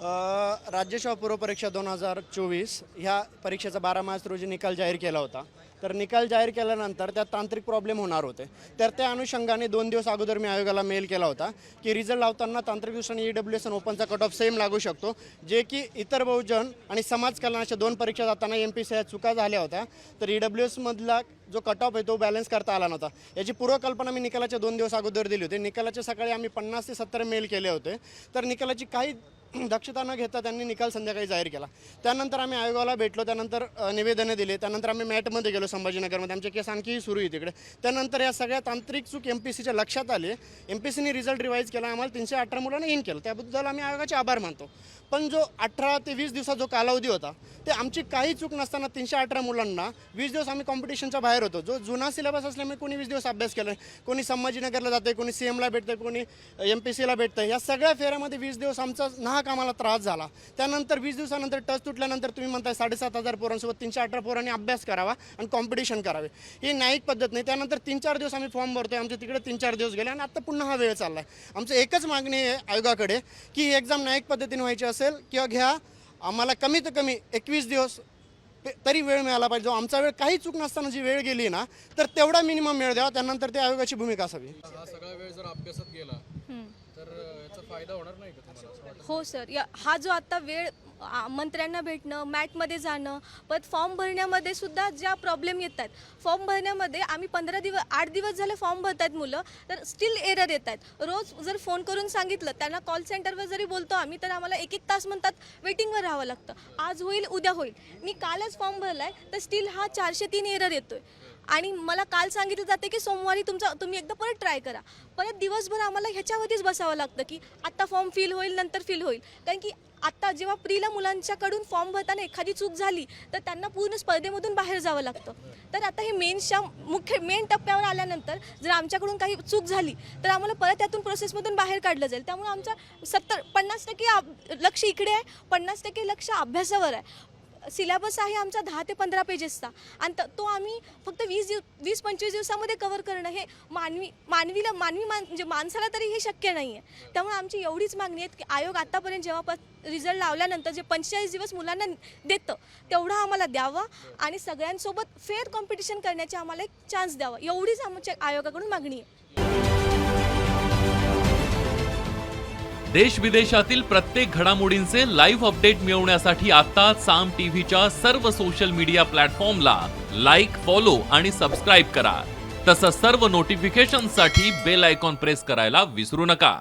राज्य सेवा पूर्व परीक्षा 2024 ह्या परीक्षेचा 12 मार्च रोजी निकाल जाहीर केला होता. तर निकाल जाहीर केल्यानंतर त्यात तांत्रिक प्रॉब्लेम होणार होते. तर त्या अनुषंगाने 2 दिवस अगोदर मी आयोगाला मेल केला होता की रिझल्ट लावताना तांत्रिक दृष्टीने EWS आणि ओपनचा कट ऑफ सेम लागू शकतो, जे की इतर बहुजन आणि समाज कल्याणाच्या 2 परीक्षा जाताना MPSC चुका झाल्या होत्या. तर EWS मधला जो कट ऑफ आहे तो बॅलन्स करता आला नव्हता. याची पूर्वकल्पना मी निकालाच्या 2 दिवस अगोदर दिली होती. निकालाच्या सकाळी आम्ही 50 ते 70 मेल केले होते. तर निकालाची काही दक्षता न घेता त्यांनी निकाल संध्याकाळी जाहीर केला. त्यानंतर आम्ही आयोगाला भेटलो, त्यानंतर निवेदने दिले, त्यानंतर आम्ही मॅटमध्ये गेलो संभाजीनगरमध्ये. आमचे केस आणखीही सुरू आहे तिकडे. त्यानंतर या सगळ्या तांत्रिक चूक MPSCच्या लक्षात आली. MPSCने रिझल्ट रिवाईज केला, आम्हाला 318 मुलांना इन केलं. त्याबद्दल आम्ही आयोगाचे आभार मानतो. पण जो 18 ते 20 दिवसाचा जो कालावधी होता ते आमची काही चूक नसताना 318 मुलांना 20 दिवस आम्ही कॉम्पिटिशनच्या बाहेर होतो. जो जुना सिलेबस असल्यामुळे कोणी 20 दिवस अभ्यास केला, कोणी संभाजीनगरला जाते, कोणी CMला भेटतं, कोणी MPSCला भेटतं. या सगळ्या फेऱ्यामध्ये 20 दिवस आमचा नाहक आम्हाला त्रास झाला. त्यानंतर 20 दिवसानंतर टच तुटल्यानंतर तुम्ही म्हणताय 7,500 पोरांसोबत 318 पोरांनी अभ्यास करावा आणि कॉम्पिटिशन करावे. ही न्यायिक पद्धत नाही. त्यानंतर 3-4 दिवस आम्ही फॉर्म भरतोय. आमचे तिकडे 3-4 दिवस गेले आणि आता पुन्हा हा वेळ चालला आहे. आमचं एकच मागणी आहे आयोगाकडे की ही एक्झाम न्यायिक पद्धतीने व्हायची असेल किंवा घ्या, आम्हाला कमीत कमी 21 दिवस तरी वेळ मिळाला पाहिजे. जो आमचा वेळ काही चूक नसताना जी वेळ गेली ना, तर तेवढा मिनिमम वेळ द्यावा. त्यानंतर ते आयोगाची भूमिका असावी. हा सगळा वेळ जर अभ्यासात गेला तर याचा फायदा होणार नाही का तुम्हाला? हो सर, हा जो आता वेळ मंत्र्यांना भेटणं, मॅटमध्ये जाणं, परत फॉर्म भरण्यामध्ये सुद्धा ज्या प्रॉब्लेम येतात, फॉर्म भरण्यामध्ये आम्ही 8 दिवस झाले फॉर्म भरत आहेत मुलं, तर स्टील एरर येत आहेत. रोज जर फोन करून सांगितलं, त्यांना कॉल सेंटरवर जरी बोलतो आम्ही, तर आम्हाला 1-1 तास म्हणतात वेटिंगवर राहावं लागतं. आज होईल, उद्या होईल. मी कालच फॉर्म भरला आहे, तर स्टील हा 403 एरर येतोय. आणि मला काल सांगितलं जाते की सोमवारी तुम्ही एकदा परत ट्राय करा. परत दिवसभर आम्हाला ह्याच्यावरतीच बसावं लागतं की आत्ता फॉर्म फिल होईल, नंतर फिल होईल. कारण की आत्ता जेव्हा प्रीला मुलांच्याकडून फॉर्म भरताना एखादी चूक झाली तर त्यांना पूर्ण स्पर्धेमधून बाहेर जावं लागतं. तर आता हे मेन टप्प्यावर आल्यानंतर जर आमच्याकडून काही चूक झाली तर आम्हाला परत त्यातून प्रोसेसमधून बाहेर काढलं जाईल. त्यामुळे आमचं 50% लक्ष इकडे आहे, 50% लक्ष अभ्यासावर आहे. सिलेबस आहे आमचा 10 ते 15 पेजेसचा आणि तो आम्ही फक्त 20-25 दिवसामध्ये कव्हर करणं हे म्हणजे माणसाला तरी हे शक्य नाही आहे. त्यामुळे आमची एवढीच मागणी आहे की आयोग आतापर्यंत जेव्हा रिझल्ट लावल्यानंतर जे 45 दिवस मुलांना देतं तेवढं आम्हाला द्यावं आणि सगळ्यांसोबत फेअर कॉम्पिटिशन करण्याची आम्हाला एक चान्स द्यावा. एवढीच आमच्या आयोगाकडून मागणी आहे. देश विदेशातील प्रत्येक घडामोडींचे लाईव्ह अपडेट मिळवण्यासाठी आता साम टीव्हीच्या सर्व सोशल मीडिया प्लॅटफॉर्मला लाईक, फॉलो आणि सबस्क्राईब करा. तसंच सर्व नोटिफिकेशनसाठी बेल आयकॉन प्रेस करायला विसरू नका.